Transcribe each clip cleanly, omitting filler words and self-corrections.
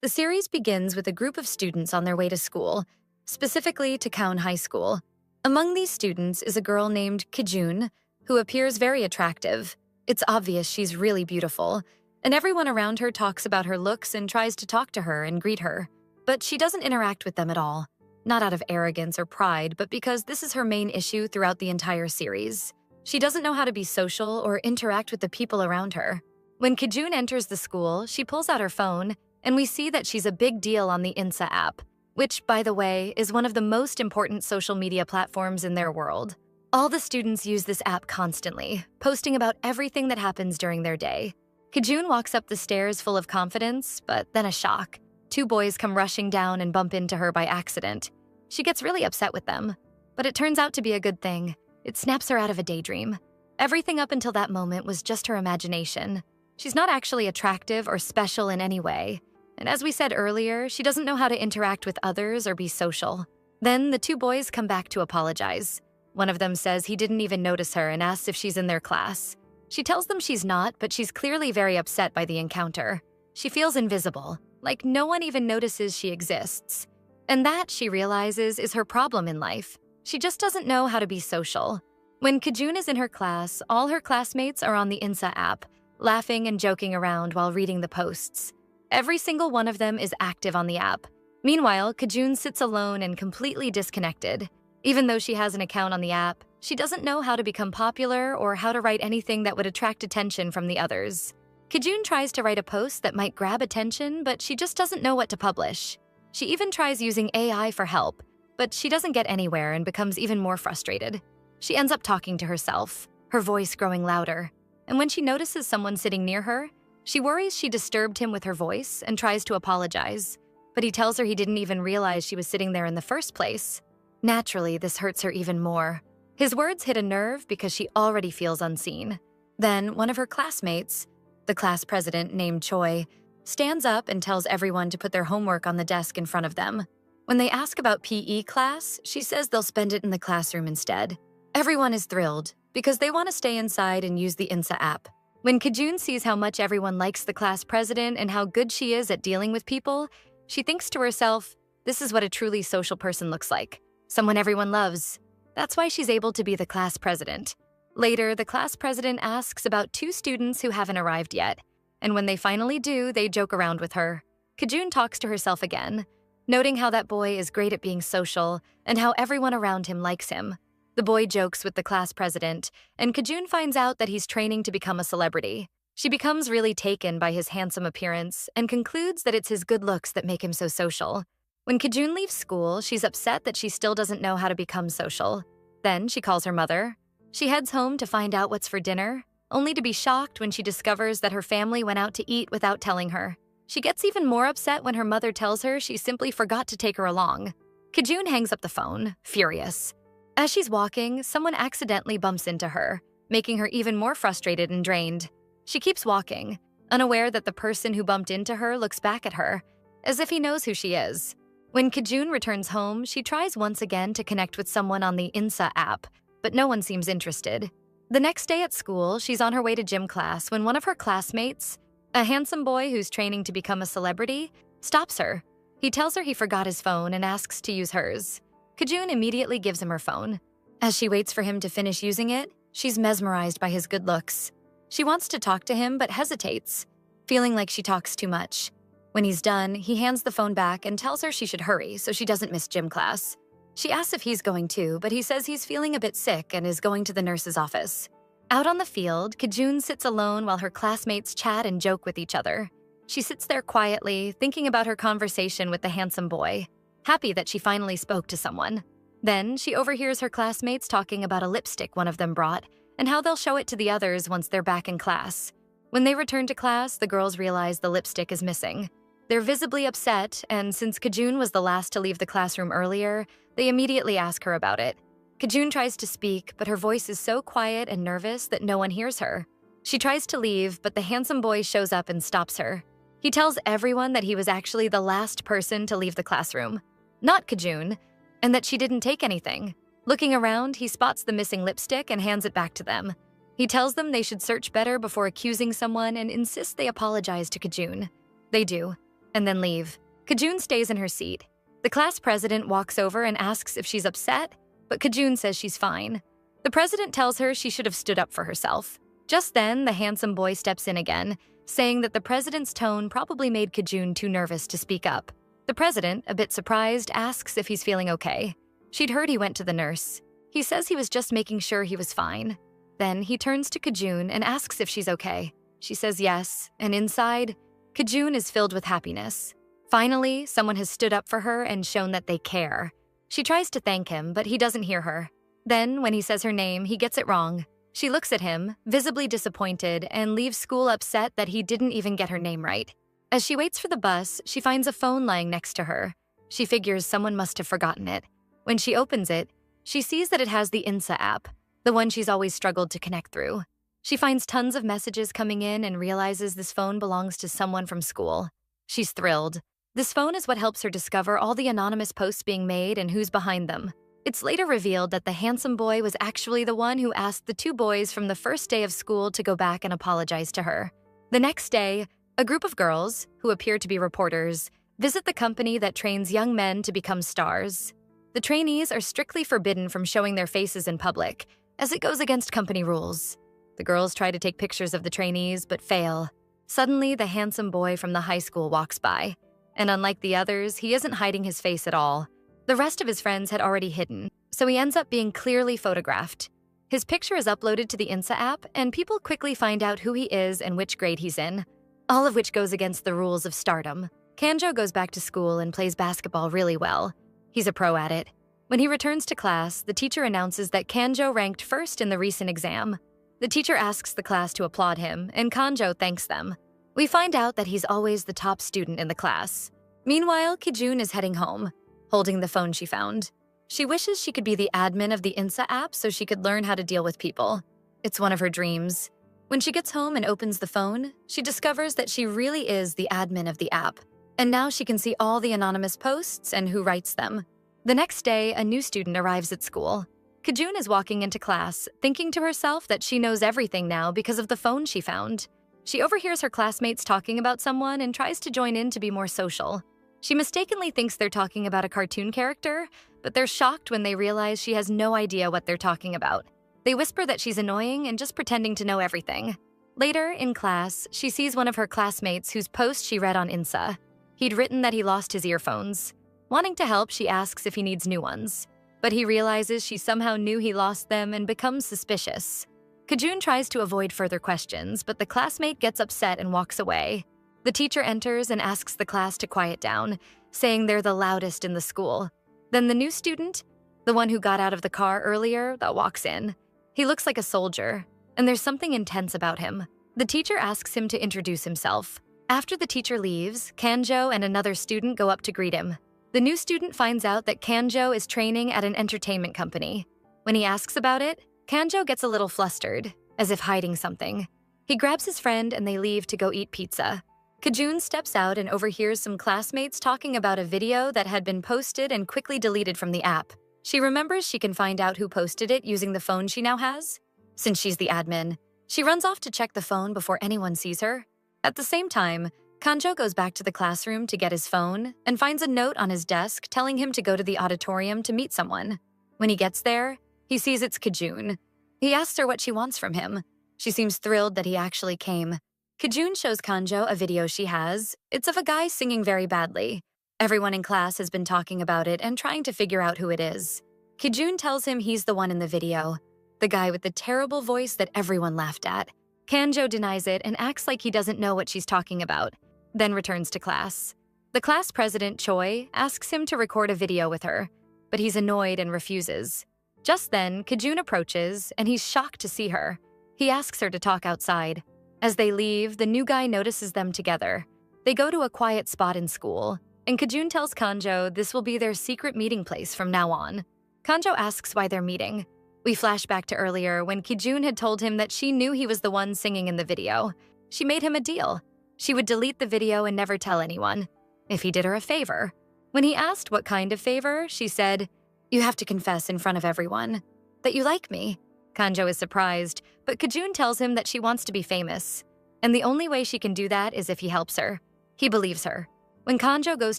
The series begins with a group of students on their way to school, specifically to Kaun High School. Among these students is a girl named Kijun, who appears very attractive. It's obvious she's really beautiful, and everyone around her talks about her looks and tries to talk to her and greet her. But she doesn't interact with them at all, not out of arrogance or pride, but because this is her main issue throughout the entire series. She doesn't know how to be social or interact with the people around her. When Kijun enters the school, she pulls out her phone, and we see that she's a big deal on the Insta app, which, by the way, is one of the most important social media platforms in their world. All the students use this app constantly, posting about everything that happens during their day. Kijun walks up the stairs full of confidence, but then a shock. Two boys come rushing down and bump into her by accident. She gets really upset with them, but it turns out to be a good thing. It snaps her out of a daydream. Everything up until that moment was just her imagination. She's not actually attractive or special in any way. And as we said earlier, she doesn't know how to interact with others or be social. Then the two boys come back to apologize. One of them says he didn't even notice her and asks if she's in their class. She tells them she's not, but she's clearly very upset by the encounter. She feels invisible, like no one even notices she exists. And that, she realizes, is her problem in life. She just doesn't know how to be social. When Kijun is in her class, all her classmates are on the Insta app, laughing and joking around while reading the posts. Every single one of them is active on the app. Meanwhile, Kijun sits alone and completely disconnected. Even though she has an account on the app, she doesn't know how to become popular or how to write anything that would attract attention from the others. Kijun tries to write a post that might grab attention, but she just doesn't know what to publish. She even tries using AI for help, but she doesn't get anywhere and becomes even more frustrated. She ends up talking to herself, her voice growing louder. And when she notices someone sitting near her, she worries she disturbed him with her voice and tries to apologize. But he tells her he didn't even realize she was sitting there in the first place. Naturally, this hurts her even more. His words hit a nerve because she already feels unseen. Then one of her classmates, the class president named Choi, stands up and tells everyone to put their homework on the desk in front of them. When they ask about PE class, she says they'll spend it in the classroom instead. Everyone is thrilled because they want to stay inside and use the Insta app. When Kijun sees how much everyone likes the class president and how good she is at dealing with people, she thinks to herself, this is what a truly social person looks like. Someone everyone loves. That's why she's able to be the class president. Later, the class president asks about two students who haven't arrived yet. And when they finally do, they joke around with her. Kijun talks to herself again, noting how that boy is great at being social and how everyone around him likes him. The boy jokes with the class president, and Kijun finds out that he's training to become a celebrity. She becomes really taken by his handsome appearance and concludes that it's his good looks that make him so social. When Kijun leaves school, she's upset that she still doesn't know how to become social. Then she calls her mother. She heads home to find out what's for dinner, only to be shocked when she discovers that her family went out to eat without telling her. She gets even more upset when her mother tells her she simply forgot to take her along. Kijun hangs up the phone, furious. As she's walking, someone accidentally bumps into her, making her even more frustrated and drained. She keeps walking, unaware that the person who bumped into her looks back at her, as if he knows who she is. When Kijun returns home, she tries once again to connect with someone on the Insta app, but no one seems interested. The next day at school, she's on her way to gym class when one of her classmates, a handsome boy who's training to become a celebrity, stops her. He tells her he forgot his phone and asks to use hers. Kijun immediately gives him her phone. As she waits for him to finish using it, she's mesmerized by his good looks. She wants to talk to him but hesitates, feeling like she talks too much. When he's done, he hands the phone back and tells her she should hurry so she doesn't miss gym class. She asks if he's going too, but he says he's feeling a bit sick and is going to the nurse's office. Out on the field, Kijun sits alone while her classmates chat and joke with each other. She sits there quietly, thinking about her conversation with the handsome boy, happy that she finally spoke to someone. Then she overhears her classmates talking about a lipstick one of them brought and how they'll show it to the others once they're back in class. When they return to class, the girls realize the lipstick is missing. They're visibly upset, and since Kijun was the last to leave the classroom earlier, they immediately ask her about it. Kijun tries to speak, but her voice is so quiet and nervous that no one hears her. She tries to leave, but the handsome boy shows up and stops her. He tells everyone that he was actually the last person to leave the classroom, not Kijun, and that she didn't take anything. Looking around, he spots the missing lipstick and hands it back to them. He tells them they should search better before accusing someone and insists they apologize to Kijun. They do, and then leave. Kajun stays in her seat. The class president walks over and asks if she's upset, but Kajun says she's fine. The president tells her she should have stood up for herself. Just then, the handsome boy steps in again, saying that the president's tone probably made Kajun too nervous to speak up. The president, a bit surprised, asks if he's feeling okay. She'd heard he went to the nurse. He says he was just making sure he was fine. Then he turns to Kajun and asks if she's okay. She says yes, and inside, Kajun is filled with happiness. Finally, someone has stood up for her and shown that they care. She tries to thank him, but he doesn't hear her. Then, when he says her name, he gets it wrong. She looks at him, visibly disappointed, and leaves school upset that he didn't even get her name right. As she waits for the bus, she finds a phone lying next to her. She figures someone must have forgotten it. When she opens it, she sees that it has the INSA app, the one she's always struggled to connect through. She finds tons of messages coming in and realizes this phone belongs to someone from school. She's thrilled. This phone is what helps her discover all the anonymous posts being made and who's behind them. It's later revealed that the handsome boy was actually the one who asked the two boys from the first day of school to go back and apologize to her. The next day, a group of girls, who appear to be reporters, visit the company that trains young men to become stars. The trainees are strictly forbidden from showing their faces in public, as it goes against company rules. The girls try to take pictures of the trainees, but fail. Suddenly, the handsome boy from the high school walks by, and unlike the others, he isn't hiding his face at all. The rest of his friends had already hidden, so he ends up being clearly photographed. His picture is uploaded to the INSA app, and people quickly find out who he is and which grade he's in, all of which goes against the rules of stardom. Kanjo goes back to school and plays basketball really well. He's a pro at it. When he returns to class, the teacher announces that Kanjo ranked first in the recent exam. The teacher asks the class to applaud him, and Kanjo thanks them. We find out that he's always the top student in the class. Meanwhile, Kijun is heading home, holding the phone she found. She wishes she could be the admin of the INSA app so she could learn how to deal with people. It's one of her dreams. When she gets home and opens the phone, she discovers that she really is the admin of the app. And now she can see all the anonymous posts and who writes them. The next day, a new student arrives at school. Kijun is walking into class, thinking to herself that she knows everything now because of the phone she found. She overhears her classmates talking about someone and tries to join in to be more social. She mistakenly thinks they're talking about a cartoon character, but they're shocked when they realize she has no idea what they're talking about. They whisper that she's annoying and just pretending to know everything. Later, in class, she sees one of her classmates whose post she read on INSA. He'd written that he lost his earphones. Wanting to help, she asks if he needs new ones. But he realizes she somehow knew he lost them and becomes suspicious. Kijun tries to avoid further questions, but the classmate gets upset and walks away. The teacher enters and asks the class to quiet down, saying they're the loudest in the school. Then the new student, the one who got out of the car earlier, that walks in. He looks like a soldier, and there's something intense about him. The teacher asks him to introduce himself. After the teacher leaves, Kanjo and another student go up to greet him. The new student finds out that Kanjo is training at an entertainment company. When he asks about it, Kanjo gets a little flustered, as if hiding something. He grabs his friend and they leave to go eat pizza. Kijun steps out and overhears some classmates talking about a video that had been posted and quickly deleted from the app. She remembers she can find out who posted it using the phone she now has. Since she's the admin, she runs off to check the phone before anyone sees her. At the same time, Kanjo goes back to the classroom to get his phone and finds a note on his desk telling him to go to the auditorium to meet someone. When he gets there, he sees it's Kijun. He asks her what she wants from him. She seems thrilled that he actually came. Kijun shows Kanjo a video she has. It's of a guy singing very badly. Everyone in class has been talking about it and trying to figure out who it is. Kijun tells him he's the one in the video, the guy with the terrible voice that everyone laughed at. Kanjo denies it and acts like he doesn't know what she's talking about, then returns to class. The class president, Choi, asks him to record a video with her, but he's annoyed and refuses. Just then, Kijun approaches, and he's shocked to see her. He asks her to talk outside. As they leave, the new guy notices them together. They go to a quiet spot in school, and Kijun tells Kanjo this will be their secret meeting place from now on. Kanjo asks why they're meeting. We flash back to earlier when Kijun had told him that she knew he was the one singing in the video. She made him a deal. She would delete the video and never tell anyone, if he did her a favor. When he asked what kind of favor, she said, "You have to confess in front of everyone that you like me." Kanjo is surprised, but Kijun tells him that she wants to be famous, and the only way she can do that is if he helps her. He believes her. When Kanjo goes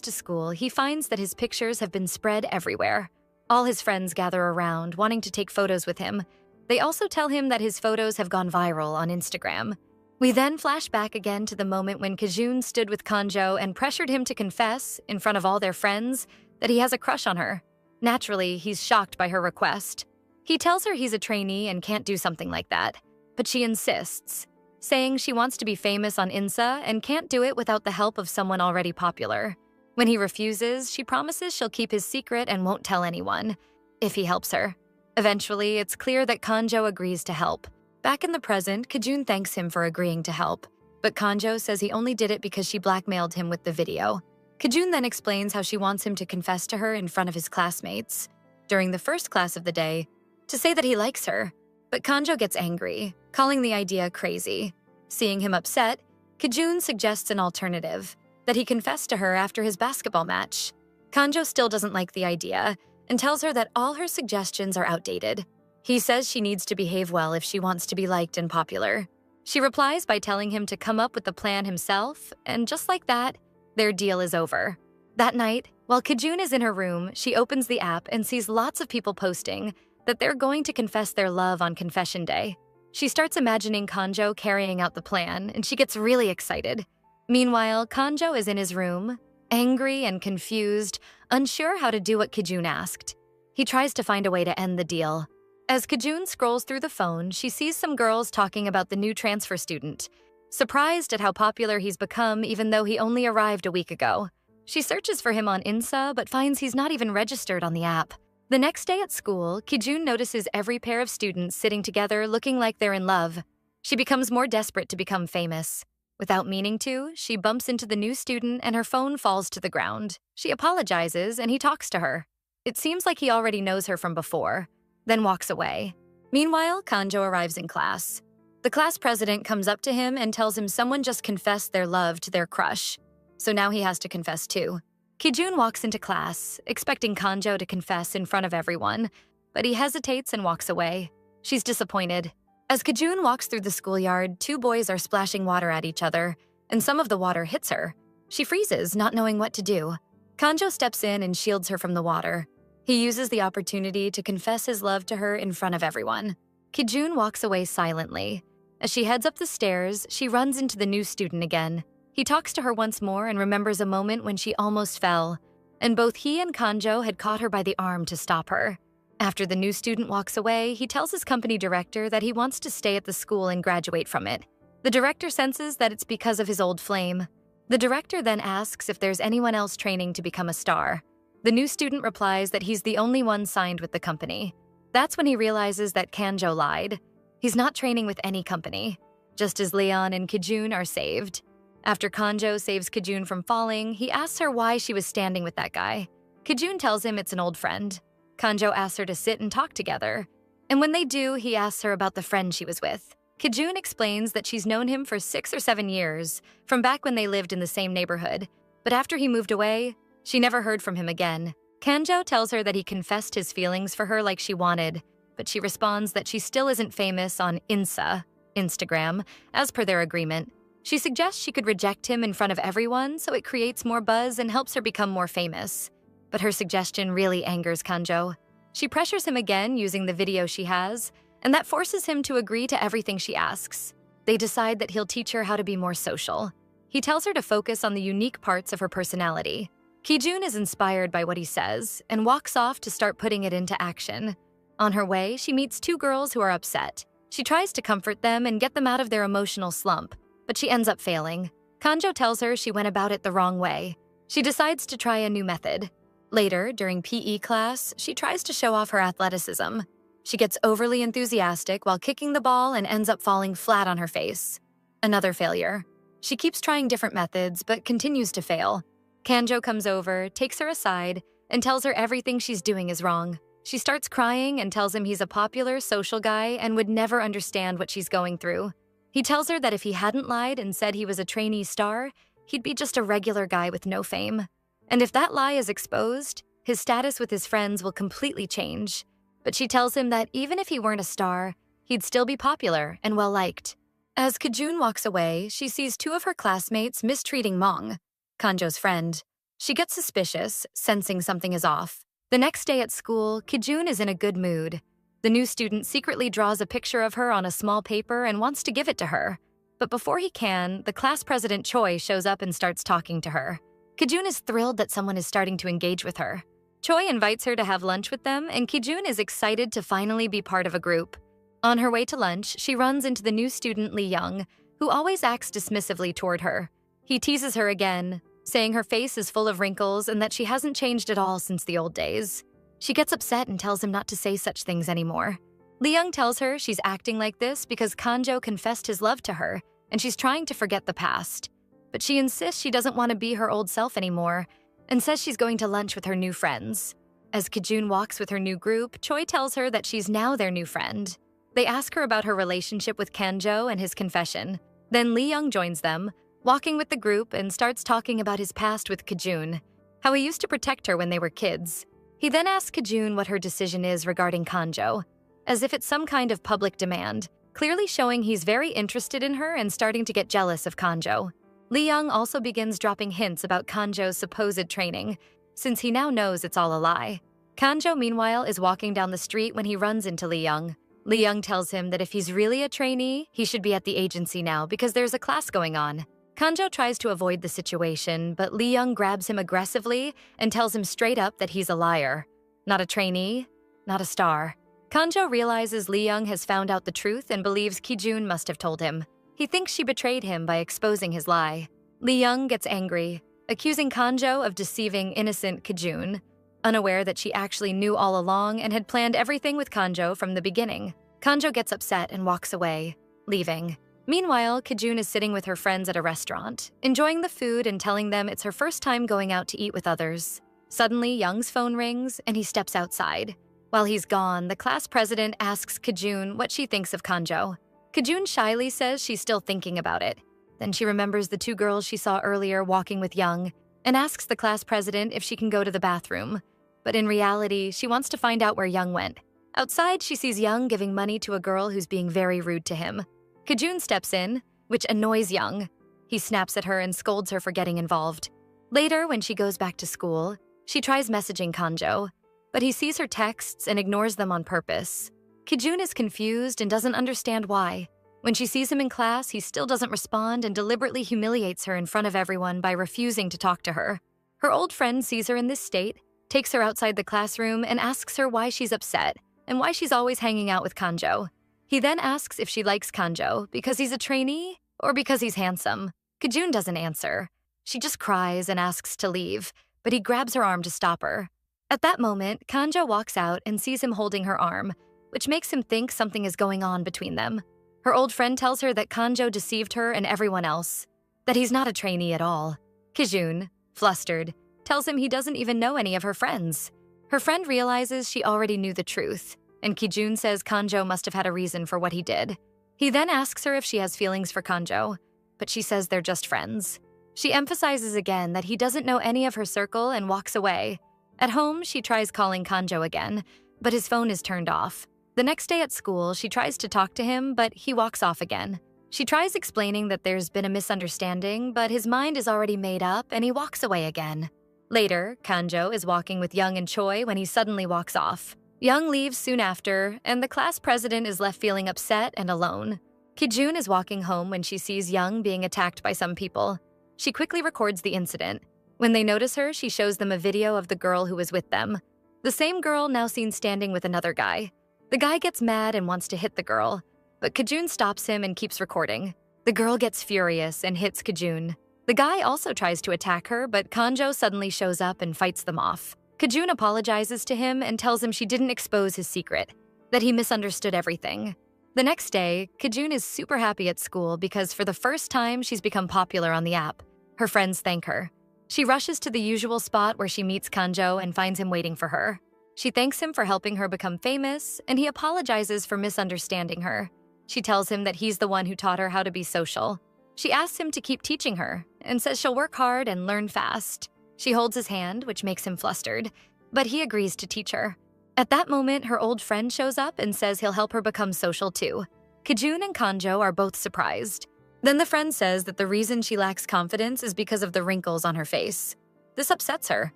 to school, he finds that his pictures have been spread everywhere. All his friends gather around, wanting to take photos with him. They also tell him that his photos have gone viral on Instagram. We then flash back again to the moment when Kijun stood with Kanjo and pressured him to confess, in front of all their friends, that he has a crush on her. Naturally, he's shocked by her request. He tells her he's a trainee and can't do something like that, but she insists, saying she wants to be famous on Insta and can't do it without the help of someone already popular. When he refuses, she promises she'll keep his secret and won't tell anyone, if he helps her. Eventually, it's clear that Kanjo agrees to help. Back in the present, Kijun thanks him for agreeing to help, but Kanjo says he only did it because she blackmailed him with the video. Kijun then explains how she wants him to confess to her in front of his classmates during the first class of the day to say that he likes her, but Kanjo gets angry, calling the idea crazy. Seeing him upset, Kijun suggests an alternative, that he confess to her after his basketball match. Kanjo still doesn't like the idea and tells her that all her suggestions are outdated. He says she needs to behave well if she wants to be liked and popular. She replies by telling him to come up with the plan himself, and just like that, their deal is over. That night, while Kijun is in her room, she opens the app and sees lots of people posting that they're going to confess their love on confession day. She starts imagining Kanjo carrying out the plan, and she gets really excited. Meanwhile, Kanjo is in his room, angry and confused, unsure how to do what Kijun asked. He tries to find a way to end the deal. As Kijun scrolls through the phone, she sees some girls talking about the new transfer student, surprised at how popular he's become even though he only arrived a week ago. She searches for him on Insta, but finds he's not even registered on the app. The next day at school, Kijun notices every pair of students sitting together looking like they're in love. She becomes more desperate to become famous. Without meaning to, she bumps into the new student and her phone falls to the ground. She apologizes and he talks to her. It seems like he already knows her from before, then walks away. Meanwhile, Kanjo arrives in class. The class president comes up to him and tells him someone just confessed their love to their crush, so now he has to confess too. Kijun walks into class, expecting Kanjo to confess in front of everyone, but he hesitates and walks away. She's disappointed. As Kijun walks through the schoolyard, two boys are splashing water at each other, and some of the water hits her. She freezes, not knowing what to do. Kanjo steps in and shields her from the water. He uses the opportunity to confess his love to her in front of everyone. Kijun walks away silently. As she heads up the stairs, she runs into the new student again. He talks to her once more and remembers a moment when she almost fell, and both he and Kanjo had caught her by the arm to stop her. After the new student walks away, he tells his company director that he wants to stay at the school and graduate from it. The director senses that it's because of his old flame. The director then asks if there's anyone else training to become a star. The new student replies that he's the only one signed with the company. That's when he realizes that Kanjo lied. He's not training with any company, just as Leon and Kijun are saved. After Kanjo saves Kijun from falling, he asks her why she was standing with that guy. Kijun tells him it's an old friend. Kanjo asks her to sit and talk together. And when they do, he asks her about the friend she was with. Kijun explains that she's known him for 6 or 7 years, from back when they lived in the same neighborhood. But after he moved away, she never heard from him again. Kanjo tells her that he confessed his feelings for her like she wanted, but she responds that she still isn't famous on Instagram, as per their agreement. She suggests she could reject him in front of everyone so it creates more buzz and helps her become more famous. But her suggestion really angers Kanjo. She pressures him again using the video she has, and that forces him to agree to everything she asks. They decide that he'll teach her how to be more social. He tells her to focus on the unique parts of her personality. Kijun is inspired by what he says and walks off to start putting it into action. On her way, she meets 2 girls who are upset. She tries to comfort them and get them out of their emotional slump, but she ends up failing. Kanjo tells her she went about it the wrong way. She decides to try a new method. Later, during PE class, she tries to show off her athleticism. She gets overly enthusiastic while kicking the ball and ends up falling flat on her face. Another failure. She keeps trying different methods, but continues to fail. Kanjo comes over, takes her aside, and tells her everything she's doing is wrong. She starts crying and tells him he's a popular social guy and would never understand what she's going through. He tells her that if he hadn't lied and said he was a trainee star, he'd be just a regular guy with no fame. And if that lie is exposed, his status with his friends will completely change. But she tells him that even if he weren't a star, he'd still be popular and well-liked. As Kijun walks away, she sees 2 of her classmates mistreating Mong. Kanjo's friend. She gets suspicious, sensing something is off. The next day at school, Kijun is in a good mood. The new student secretly draws a picture of her on a small paper and wants to give it to her. But before he can, the class president Choi shows up and starts talking to her. Kijun is thrilled that someone is starting to engage with her. Choi invites her to have lunch with them, and Kijun is excited to finally be part of a group. On her way to lunch, she runs into the new student Lee Young, who always acts dismissively toward her. He teases her again, saying her face is full of wrinkles and that she hasn't changed at all since the old days. She gets upset and tells him not to say such things anymore. Lee Young tells her she's acting like this because Kanjo confessed his love to her, and she's trying to forget the past. But she insists she doesn't want to be her old self anymore, and says she's going to lunch with her new friends. As Kijun walks with her new group, Choi tells her that she's now their new friend. They ask her about her relationship with Kanjo and his confession. Then Lee Young joins them, walking with the group, and starts talking about his past with Kijun, how he used to protect her when they were kids. He then asks Kijun what her decision is regarding Kanjo, as if it's some kind of public demand, clearly showing he's very interested in her and starting to get jealous of Kanjo. Lee Young also begins dropping hints about Kanjo's supposed training, since he now knows it's all a lie. Kanjo, meanwhile, is walking down the street when he runs into Lee Young. Lee Young tells him that if he's really a trainee, he should be at the agency now because there's a class going on. Kanjo tries to avoid the situation, but Lee Young grabs him aggressively and tells him straight up that he's a liar. Not a trainee, not a star. Kanjo realizes Lee Young has found out the truth and believes Kijun must have told him. He thinks she betrayed him by exposing his lie. Lee Young gets angry, accusing Kanjo of deceiving innocent Kijun, unaware that she actually knew all along and had planned everything with Kanjo from the beginning. Kanjo gets upset and walks away, leaving. Meanwhile, Kijun is sitting with her friends at a restaurant, enjoying the food and telling them it's her first time going out to eat with others. Suddenly, Young's phone rings and he steps outside. While he's gone, the class president asks Kijun what she thinks of Kanjo. Kijun shyly says she's still thinking about it. Then she remembers the two girls she saw earlier walking with Young and asks the class president if she can go to the bathroom. But in reality, she wants to find out where Young went. Outside, she sees Young giving money to a girl who's being very rude to him. Kijun steps in, which annoys Young. He snaps at her and scolds her for getting involved. Later, when she goes back to school, she tries messaging Kanjo, but he sees her texts and ignores them on purpose. Kijun is confused and doesn't understand why. When she sees him in class, he still doesn't respond and deliberately humiliates her in front of everyone by refusing to talk to her. Her old friend sees her in this state, takes her outside the classroom, and asks her why she's upset and why she's always hanging out with Kanjo. He then asks if she likes Kanjo because he's a trainee or because he's handsome. Kijun doesn't answer. She just cries and asks to leave, but he grabs her arm to stop her. At that moment, Kanjo walks out and sees him holding her arm, which makes him think something is going on between them. Her old friend tells her that Kanjo deceived her and everyone else, that he's not a trainee at all. Kijun, flustered, tells him he doesn't even know any of her friends. Her friend realizes she already knew the truth, and Kijun says Kanjo must have had a reason for what he did. He then asks her if she has feelings for Kanjo, but she says they're just friends. She emphasizes again that he doesn't know any of her circle and walks away. At home, she tries calling Kanjo again, but his phone is turned off. The next day at school, she tries to talk to him, but he walks off again. She tries explaining that there's been a misunderstanding, but his mind is already made up and he walks away again. Later, Kanjo is walking with Young and Choi when he suddenly walks off. Young leaves soon after, and the class president is left feeling upset and alone. Kijun is walking home when she sees Young being attacked by some people. She quickly records the incident. When they notice her, she shows them a video of the girl who was with them. The same girl now seen standing with another guy. The guy gets mad and wants to hit the girl, but Kijun stops him and keeps recording. The girl gets furious and hits Kijun. The guy also tries to attack her, but Kanjo suddenly shows up and fights them off. Kijun apologizes to him and tells him she didn't expose his secret, that he misunderstood everything. The next day, Kijun is super happy at school because for the first time she's become popular on the app. Her friends thank her. She rushes to the usual spot where she meets Kanjo and finds him waiting for her. She thanks him for helping her become famous, and he apologizes for misunderstanding her. She tells him that he's the one who taught her how to be social. She asks him to keep teaching her and says she'll work hard and learn fast. She holds his hand, which makes him flustered, but he agrees to teach her. At that moment, her old friend shows up and says he'll help her become social too. Kijun and Kanjo are both surprised. Then the friend says that the reason she lacks confidence is because of the wrinkles on her face. This upsets her,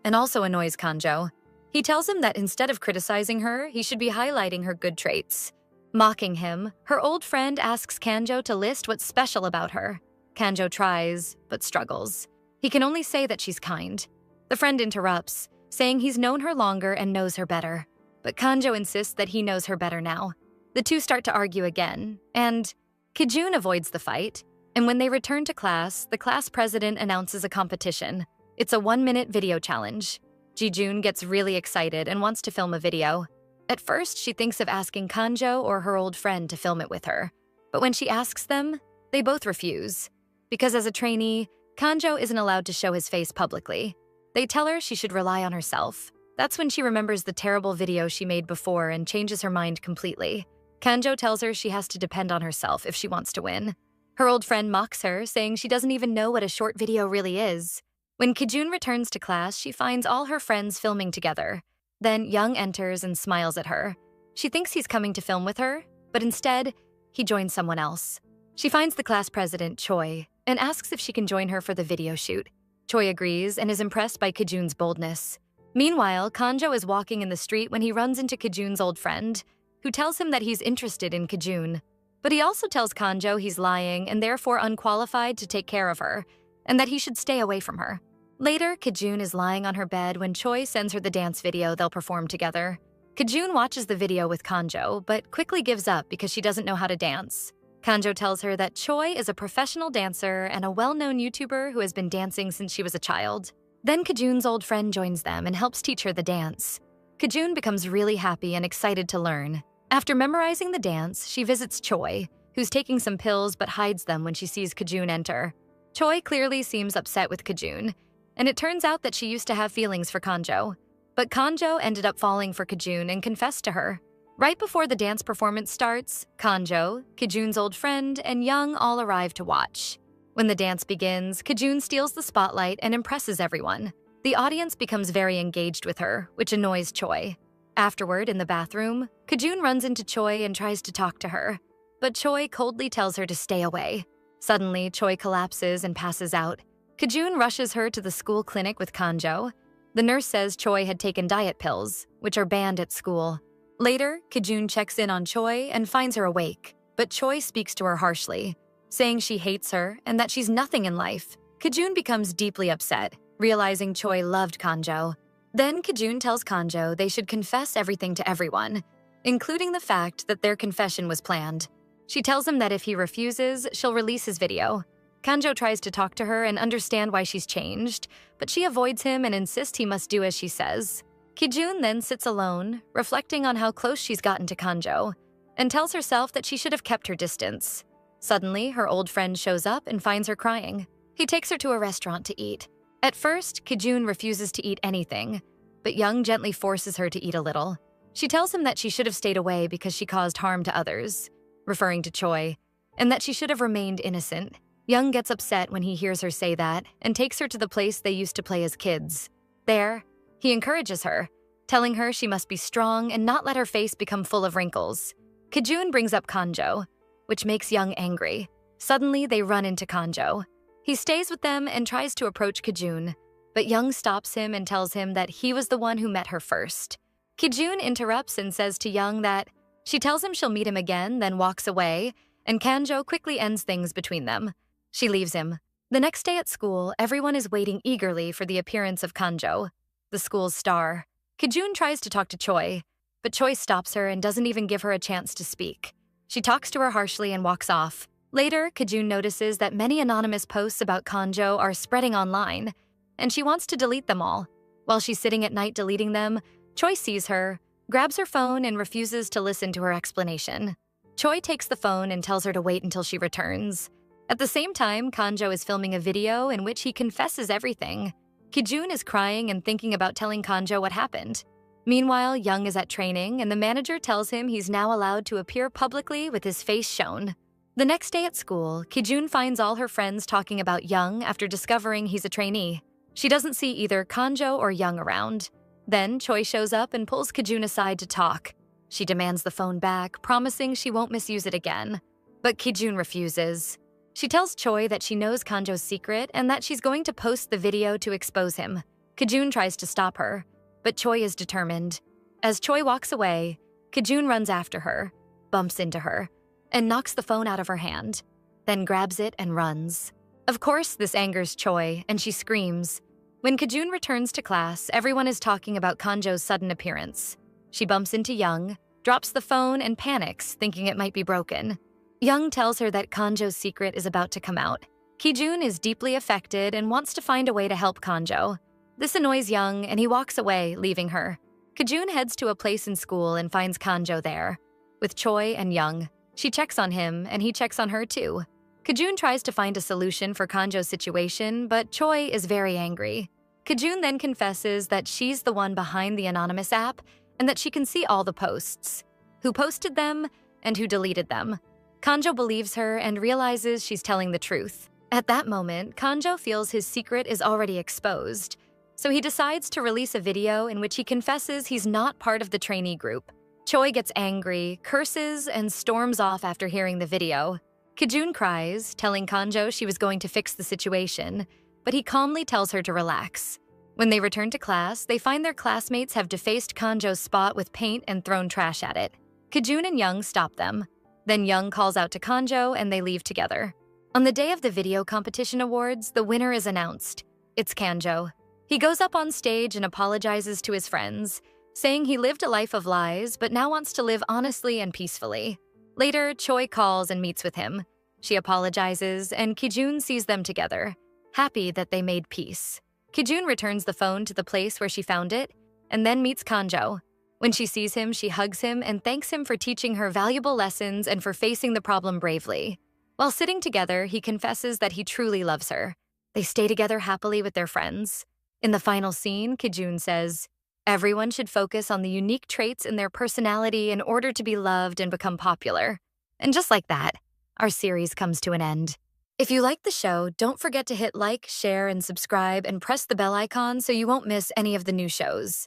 and also annoys Kanjo. He tells him that instead of criticizing her, he should be highlighting her good traits. Mocking him, her old friend asks Kanjo to list what's special about her. Kanjo tries, but struggles. He can only say that she's kind. The friend interrupts, saying he's known her longer and knows her better. But Kanjo insists that he knows her better now. The two start to argue again, and Kijun avoids the fight. And when they return to class, the class president announces a competition. It's a 1-minute video challenge. Jijun gets really excited and wants to film a video. At first, she thinks of asking Kanjo or her old friend to film it with her. But when she asks them, they both refuse. Because as a trainee, Kanjo isn't allowed to show his face publicly. They tell her she should rely on herself. That's when she remembers the terrible video she made before and changes her mind completely. Kanjo tells her she has to depend on herself if she wants to win. Her old friend mocks her, saying she doesn't even know what a short video really is. When Kijun returns to class, she finds all her friends filming together. Then Young enters and smiles at her. She thinks he's coming to film with her, but instead, he joins someone else. She finds the class president, Choi, and asks if she can join her for the video shoot. Choi agrees and is impressed by Kijun's boldness. Meanwhile, Kanjo is walking in the street when he runs into Kijun's old friend, who tells him that he's interested in Kijun. But he also tells Kanjo he's lying and therefore unqualified to take care of her, and that he should stay away from her. Later, Kijun is lying on her bed when Choi sends her the dance video they'll perform together. Kijun watches the video with Kanjo, but quickly gives up because she doesn't know how to dance. Kanjo tells her that Choi is a professional dancer and a well-known YouTuber who has been dancing since she was a child. Then Kijun's old friend joins them and helps teach her the dance. Kijun becomes really happy and excited to learn. After memorizing the dance, she visits Choi, who's taking some pills but hides them when she sees Kijun enter. Choi clearly seems upset with Kijun, and it turns out that she used to have feelings for Kanjo. But Kanjo ended up falling for Kijun and confessed to her. Right before the dance performance starts, Kanjo, Kijun's old friend, and Young all arrive to watch. When the dance begins, Kijun steals the spotlight and impresses everyone. The audience becomes very engaged with her, which annoys Choi. Afterward, in the bathroom, Kijun runs into Choi and tries to talk to her. But Choi coldly tells her to stay away. Suddenly, Choi collapses and passes out. Kijun rushes her to the school clinic with Kanjo. The nurse says Choi had taken diet pills, which are banned at school. Later, Kijun checks in on Choi and finds her awake, but Choi speaks to her harshly, saying she hates her and that she's nothing in life. Kijun becomes deeply upset, realizing Choi loved Kanjo. Then Kijun tells Kanjo they should confess everything to everyone, including the fact that their confession was planned. She tells him that if he refuses, she'll release his video. Kanjo tries to talk to her and understand why she's changed, but she avoids him and insists he must do as she says. Kijun then sits alone, reflecting on how close she's gotten to Kanjo, and tells herself that she should have kept her distance. Suddenly, her old friend shows up and finds her crying. He takes her to a restaurant to eat. At first, Kijun refuses to eat anything, but Young gently forces her to eat a little. She tells him that she should have stayed away because she caused harm to others, referring to Choi, and that she should have remained innocent. Young gets upset when he hears her say that and takes her to the place they used to play as kids. There, he encourages her, telling her she must be strong and not let her face become full of wrinkles. Kijun brings up Kanjo, which makes Young angry. Suddenly, they run into Kanjo. He stays with them and tries to approach Kijun, but Young stops him and tells him that he was the one who met her first. Kijun interrupts and says to Young that she tells him she'll meet him again, then walks away, and Kanjo quickly ends things between them. She leaves him. The next day at school, everyone is waiting eagerly for the appearance of Kanjo, the school's star. Kijun tries to talk to Choi, but Choi stops her and doesn't even give her a chance to speak. She talks to her harshly and walks off. Later, Kijun notices that many anonymous posts about Kanjo are spreading online, and she wants to delete them all. While she's sitting at night deleting them, Choi sees her, grabs her phone, and refuses to listen to her explanation. Choi takes the phone and tells her to wait until she returns. At the same time, Kanjo is filming a video in which he confesses everything. Kijun is crying and thinking about telling Kanjo what happened. Meanwhile, Young is at training, and the manager tells him he's now allowed to appear publicly with his face shown. The next day at school, Kijun finds all her friends talking about Young after discovering he's a trainee. She doesn't see either Kanjo or Young around. Then Choi shows up and pulls Kijun aside to talk. She demands the phone back, promising she won't misuse it again. But Kijun refuses. She tells Choi that she knows Kanjo's secret and that she's going to post the video to expose him. Kijun tries to stop her, but Choi is determined. As Choi walks away, Kijun runs after her, bumps into her, and knocks the phone out of her hand, then grabs it and runs. Of course, this angers Choi, and she screams. When Kijun returns to class, everyone is talking about Kanjo's sudden appearance. She bumps into Young, drops the phone, and panics, thinking it might be broken. Young tells her that Kanjo's secret is about to come out. Kijun is deeply affected and wants to find a way to help Kanjo. This annoys Young, and he walks away, leaving her. Kijun heads to a place in school and finds Kanjo there. With Choi and Young, she checks on him, and he checks on her too. Kijun tries to find a solution for Kanjo's situation, but Choi is very angry. Kijun then confesses that she's the one behind the anonymous app and that she can see all the posts, who posted them and who deleted them. Kanjo believes her and realizes she's telling the truth. At that moment, Kanjo feels his secret is already exposed, so he decides to release a video in which he confesses he's not part of the trainee group. Choi gets angry, curses, and storms off after hearing the video. Kijun cries, telling Kanjo she was going to fix the situation, but he calmly tells her to relax. When they return to class, they find their classmates have defaced Kanjo's spot with paint and thrown trash at it. Kijun and Young stop them. Then Young calls out to Kanjo and they leave together. On the day of the video competition awards, the winner is announced. It's Kanjo. He goes up on stage and apologizes to his friends, saying he lived a life of lies but now wants to live honestly and peacefully. Later, Choi calls and meets with him. She apologizes, and Kijun sees them together, happy that they made peace. Kijun returns the phone to the place where she found it, and then meets Kanjo. When she sees him, she hugs him and thanks him for teaching her valuable lessons and for facing the problem bravely. While sitting together, he confesses that he truly loves her. They stay together happily with their friends. In the final scene, Kijun says, "Everyone should focus on the unique traits in their personality in order to be loved and become popular." And just like that, our series comes to an end. If you like the show, don't forget to hit like, share, and subscribe, and press the bell icon so you won't miss any of the new shows.